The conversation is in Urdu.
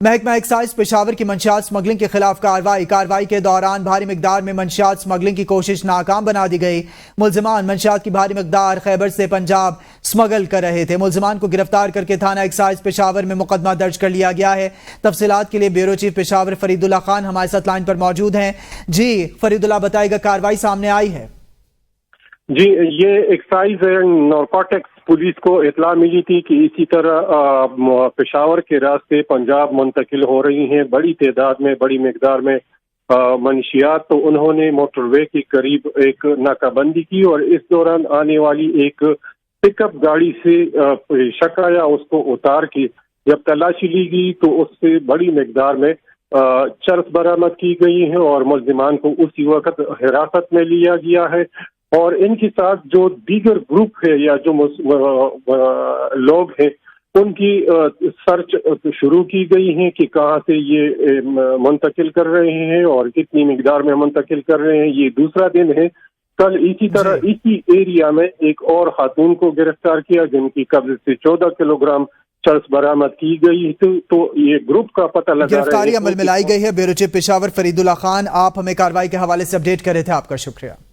محکمہ ایکسائز پشاور کی منشیات سمگلنگ کے خلاف کارروائی کے دوران بھاری مقدار میں منشیات سمگلنگ کی کوشش ناکام بنا دی گئی۔ ملزمان منشیات کی بھاری مقدار خیبر سے پنجاب سمگل کر رہے تھے۔ ملزمان کو گرفتار کر کے تھانہ ایکسائز پشاور میں مقدمہ درج کر لیا گیا ہے۔ تفصیلات کے لیے بیورو چیف پشاور فرید اللہ خان ہمارے ساتھ لائن پر موجود ہیں۔ جی فرید اللہ، بتائے گا کارروائی سامنے آئی ہے؟ جی، یہ ایکسائز اینڈ نارکوٹکس پولیس کو اطلاع ملی تھی کہ اسی طرح پشاور کے راستے پنجاب منتقل ہو رہی ہیں بڑی تعداد میں، بڑی مقدار میں منشیات، تو انہوں نے موٹر وے کے قریب ایک ناکہ بندی کی اور اس دوران آنے والی ایک پک اپ گاڑی سے شک آیا، اس کو اتار کے جب تلاشی لی گئی تو اس سے بڑی مقدار میں چرس برآمد کی گئی ہیں اور ملزمان کو اسی وقت حراست میں لیا گیا ہے۔ اور ان کے ساتھ جو دیگر گروپ ہے یا جو لوگ ہیں ان کی سرچ شروع کی گئی ہے کہ کہاں سے یہ منتقل کر رہے ہیں اور کتنی مقدار میں منتقل کر رہے ہیں۔ یہ دوسرا دن ہے۔ کل اسی طرح اسی ایریا میں ایک اور خاتون کو گرفتار کیا جن کی قبضے سے 14 کلو گرام چرس برآمد کی گئی، تو یہ گروپ کا پتہ لگا رہے ہیں۔ گرفتاری عمل میں لائی گئی ہے۔ بیورو چیف پشاور فرید اللہ خان، آپ ہمیں کارروائی کے حوالے سے اپڈیٹ کر رہے تھے، آپ کا شکریہ۔